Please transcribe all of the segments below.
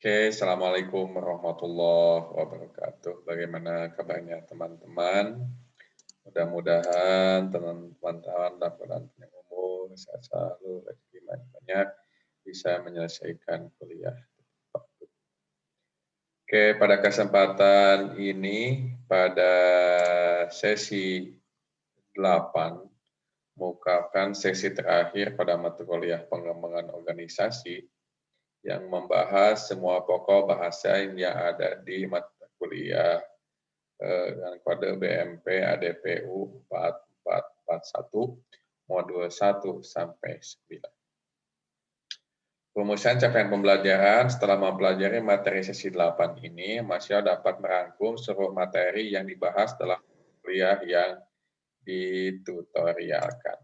Oke, Assalamualaikum warahmatullahi wabarakatuh. Bagaimana kabarnya teman-teman? Mudah-mudahan teman-teman dalam keadaan panjang umur, sehat selalu, rezeki banyak, bisa menyelesaikan kuliah. Oke, pada kesempatan ini, pada sesi 8, mengungkapkan sesi terakhir pada mata kuliah pengembangan organisasi, yang membahas semua pokok bahasa yang ada di mata kuliah dengan kode BMP ADPU 4441 modul 1 sampai 9. Rumusan capaian pembelajaran setelah mempelajari materi sesi 8 ini, mahasiswa dapat merangkum seluruh materi yang dibahas dalam kuliah yang ditutorialkan.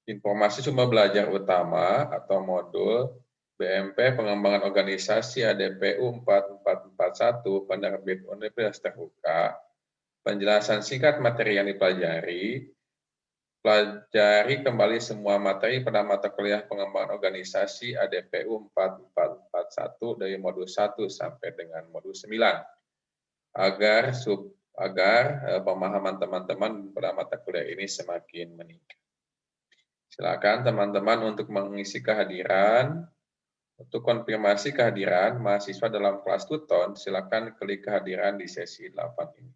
Informasi sumber belajar utama atau modul BMP Pengembangan Organisasi ADPU 4441 penerbit Universitas Terbuka, penjelasan singkat materi yang dipelajari, pelajari kembali semua materi pada mata kuliah Pengembangan Organisasi ADPU 4441 dari modul 1 sampai dengan modul 9, agar pemahaman teman-teman pada mata kuliah ini semakin meningkat. Silakan teman-teman untuk mengisi kehadiran. Untuk konfirmasi kehadiran mahasiswa dalam kelas tuton, silakan klik kehadiran di sesi 8 ini.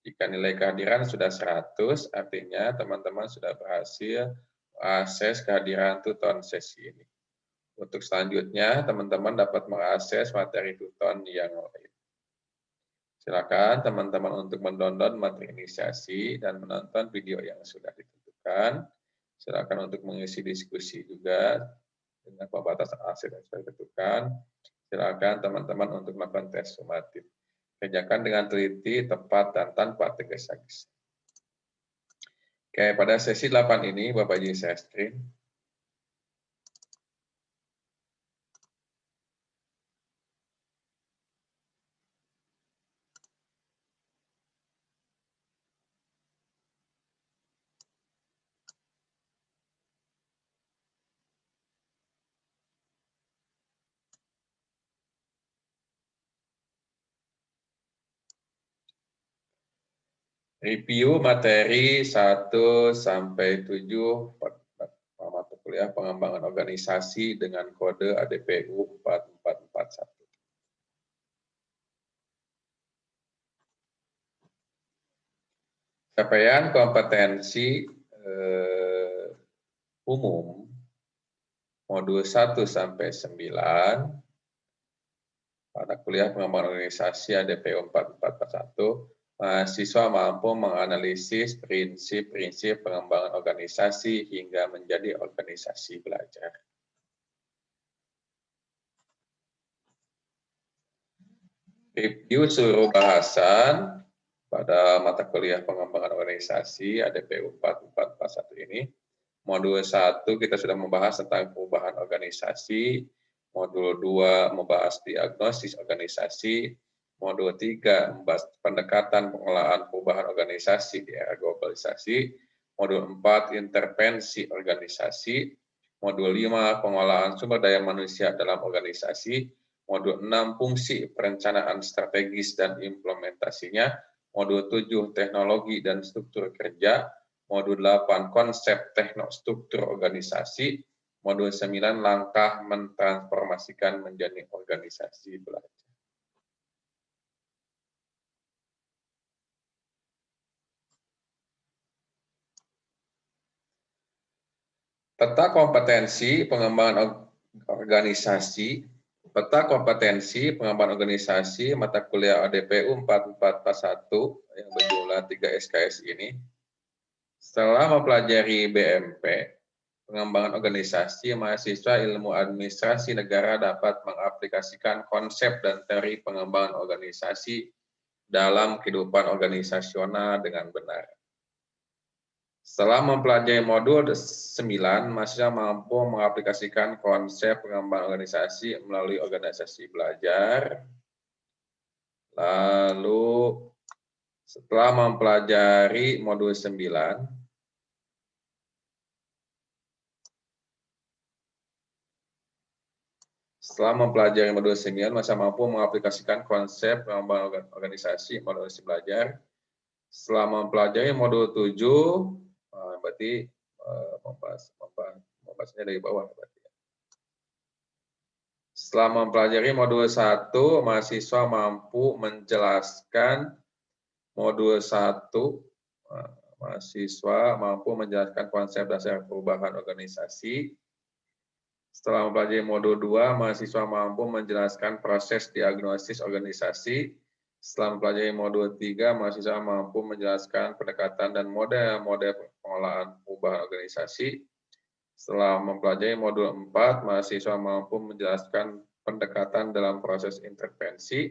Jika nilai kehadiran sudah 100, artinya teman-teman sudah berhasil mengakses kehadiran tuton sesi ini. Untuk selanjutnya, teman-teman dapat mengakses materi tuton yang lain. Silakan teman-teman untuk mendownload materi inisiasi dan menonton video yang sudah ditentukan. Silakan untuk mengisi diskusi juga dengan pembatasan aset yang sudah ditentukan. Silakan teman-teman untuk melakukan tes sumatif. Kerjakan dengan teliti, tepat, dan tanpa tergesa-gesa. Oke, pada sesi 8 ini, Bapak Ibu saya screen. Review materi 1 sampai 7 mata kuliah pengembangan organisasi dengan kode ADPU 4441. Capaian kompetensi umum modul 1 sampai 9 pada kuliah pengembangan organisasi ADPU 4441, mahasiswa mampu menganalisis prinsip-prinsip pengembangan organisasi hingga menjadi organisasi belajar. Review seluruh bahasan pada mata kuliah pengembangan organisasi ADPU 4441 ini. Modul 1 kita sudah membahas tentang perubahan organisasi, modul 2 membahas diagnosis organisasi, modul 3 membahas pendekatan pengelolaan perubahan organisasi di era globalisasi, modul 4 intervensi organisasi, modul 5 pengelolaan sumber daya manusia dalam organisasi, modul 6 fungsi perencanaan strategis dan implementasinya, modul 7 teknologi dan struktur kerja, modul 8 konsep teknostruktur organisasi, modul 9 langkah mentransformasikan menjadi organisasi belajar. Peta kompetensi pengembangan organisasi, peta kompetensi pengembangan organisasi mata kuliah ADPU 4441 yang berjumlah 3 SKS ini. Setelah mempelajari BMP, pengembangan organisasi, mahasiswa ilmu administrasi negara dapat mengaplikasikan konsep dan teori pengembangan organisasi dalam kehidupan organisasional dengan benar. Setelah mempelajari modul 9, mahasiswa mampu mengaplikasikan konsep pengembangan organisasi melalui organisasi belajar. Lalu setelah mempelajari modul 9, Setelah mempelajari modul 9, masa mampu mengaplikasikan konsep pengembangan organisasi moderasi belajar. Setelah mempelajari modul 7, berarti membahasnya dari bawah. Berarti. Setelah mempelajari modul 1, mahasiswa mampu menjelaskan modul 1, mahasiswa mampu menjelaskan konsep dasar perubahan organisasi. Setelah mempelajari modul 2, mahasiswa mampu menjelaskan proses diagnosis organisasi. Setelah mempelajari modul 3, mahasiswa mampu menjelaskan pendekatan dan model-model pengolahan perubahan organisasi. Setelah mempelajari modul 4, mahasiswa mampu menjelaskan pendekatan dalam proses intervensi.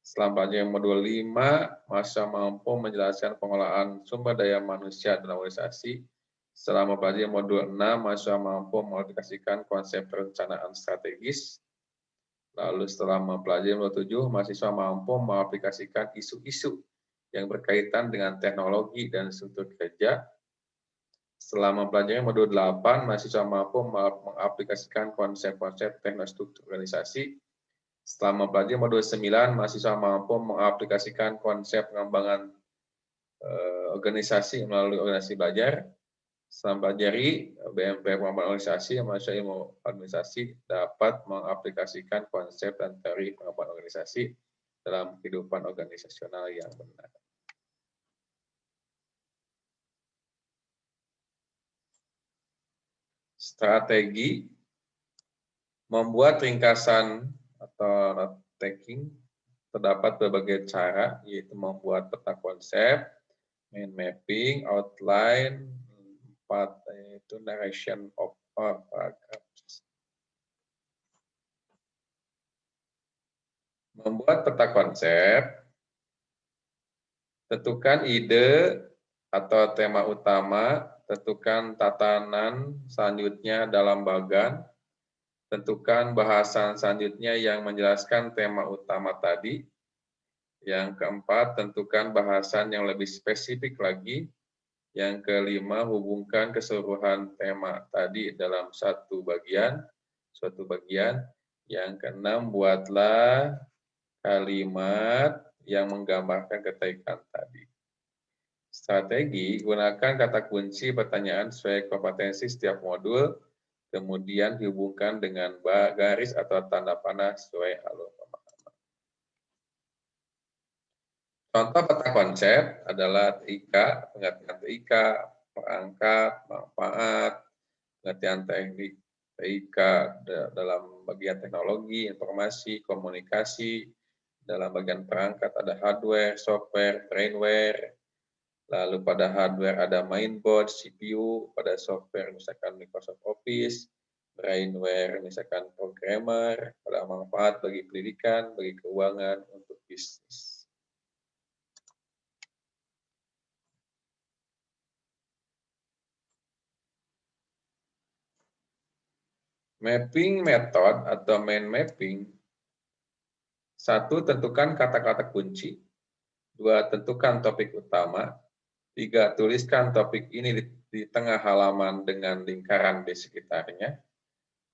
Setelah mempelajari modul 5, mahasiswa mampu menjelaskan pengolahan sumber daya manusia dalam organisasi. Setelah mempelajari modul 6, mahasiswa mampu mengaplikasikan konsep perencanaan strategis. Lalu setelah mempelajari modul 7, mahasiswa mampu mengaplikasikan isu-isu yang berkaitan dengan teknologi dan struktur kerja. Setelah mempelajari modul 8, mahasiswa mampu mengaplikasikan konsep-konsep teknostruktur organisasi. Setelah mempelajari modul 9, mahasiswa mampu mengaplikasikan konsep pengembangan organisasi melalui organisasi belajar. Setelah mempelajari BMP pengembangan organisasi, mahasiswa ilmu administrasi dapat mengaplikasikan konsep dan teori pengembangan organisasi dalam kehidupan organisasional yang benar. Strategi membuat ringkasan atau note taking terdapat berbagai cara, yaitu membuat peta konsep, mind mapping, outline, 4 yaitu narration of paragraphs. Membuat peta konsep, tentukan ide atau tema utama, tentukan tatanan selanjutnya dalam bagan, tentukan bahasan selanjutnya yang menjelaskan tema utama tadi. Yang keempat, tentukan bahasan yang lebih spesifik lagi. Yang kelima, hubungkan keseluruhan tema tadi dalam suatu bagian. Yang keenam, buatlah kalimat yang menggambarkan ketertarikan tadi. Strategi, gunakan kata kunci pertanyaan sesuai kompetensi setiap modul, kemudian dihubungkan dengan garis atau tanda panah sesuai alur pemahaman. Contoh peta konsep adalah TIK, pengertian TIK, perangkat, manfaat, pengertian teknik TIK dalam bagian teknologi, informasi, komunikasi, dalam bagian perangkat ada hardware, software, brainware, lalu pada hardware ada mainboard, CPU, pada software misalkan Microsoft Office, brainware misalkan programmer, pada manfaat bagi pendidikan, bagi keuangan, untuk bisnis. Mapping method atau mind mapping. 1. Tentukan kata-kata kunci. 2. Tentukan topik utama. 3. Tuliskan topik ini di tengah halaman dengan lingkaran di sekitarnya.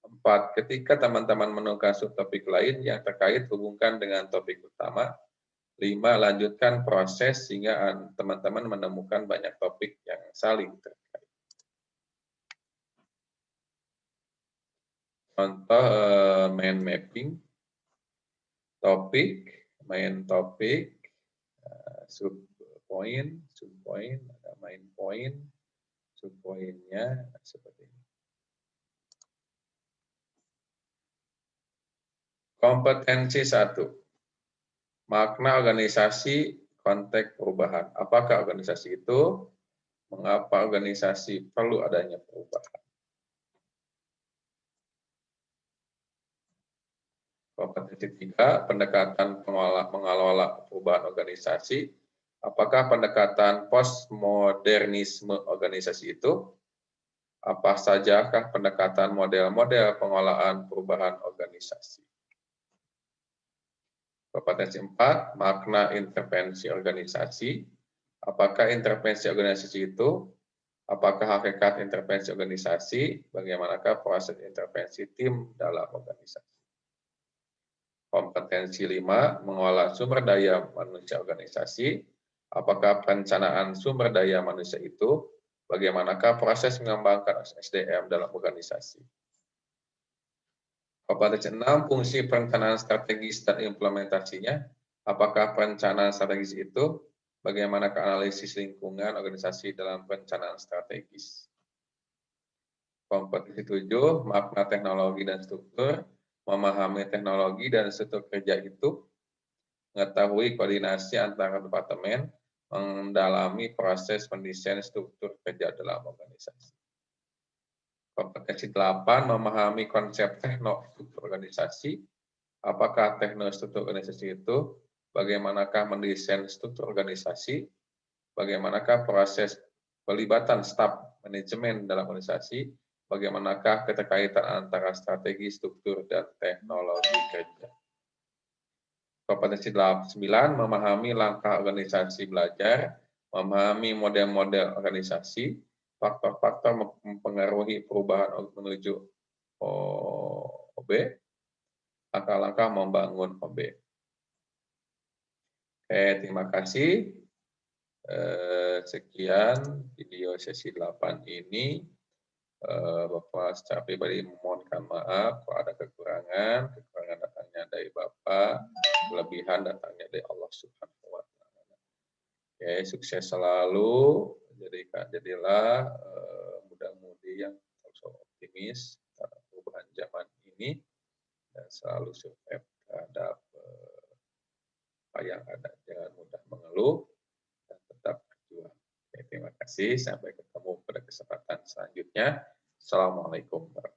4. Ketika teman-teman menemukan subtopik lain yang terkait, hubungkan dengan topik utama. 5. Lanjutkan proses sehingga teman-teman menemukan banyak topik yang saling terkait. Contoh mind mapping. Topik, main topik, subpoint, ada main point, subpointnya seperti ini. Kompetensi 1. Makna organisasi, konteks perubahan. Apakah organisasi itu? Mengapa organisasi perlu adanya perubahan? Kompetensi 3, pendekatan mengelola perubahan organisasi. Apakah pendekatan postmodernisme organisasi itu? Apa sajakah pendekatan model-model pengolahan perubahan organisasi? Kompetensi 4, makna intervensi organisasi. Apakah intervensi organisasi itu? Apakah hakikat intervensi organisasi? Bagaimanakah proses intervensi tim dalam organisasi? Kompetensi 5, mengolah sumber daya manusia organisasi. Apakah perencanaan sumber daya manusia itu? Bagaimanakah proses mengembangkan SDM dalam organisasi? Kompetensi 6, fungsi perencanaan strategis dan implementasinya. Apakah perencanaan strategis itu? Bagaimana analisis lingkungan organisasi dalam perencanaan strategis? Kompetensi 7, makna teknologi dan struktur. Memahami teknologi dan struktur kerja itu, mengetahui koordinasi antara departemen, mendalami proses pendesain struktur kerja dalam organisasi. Kompetensi 8, memahami konsep teknostruktur organisasi. Apakah teknostruktur organisasi itu? Bagaimanakah mendesain struktur organisasi? Bagaimanakah proses pelibatan staf manajemen dalam organisasi? Bagaimanakah keterkaitan antara strategi, struktur, dan teknologi kerja? Kompetensi 9, memahami langkah organisasi belajar, memahami model-model organisasi, faktor-faktor mempengaruhi perubahan menuju OB, langkah-langkah membangun OB. Oke, terima kasih. Sekian video sesi 8 ini. Bapak secara pribadi memohonkan maaf kalau ada kekurangan datangnya dari Bapak, kelebihan datangnya dari Allah Subhanahu wa Ta'ala. Oke, sukses selalu. Jadilah mudah-mudi yang selalu optimis terhadap perubahan zaman ini dan selalu survive terhadap apa yang ada. Jangan mudah mengeluh dan tetap berjuang. Oke, terima kasih. Sampai ketemu pada kesempatan selanjutnya. Assalamualaikum warahmatullahi wabarakatuh.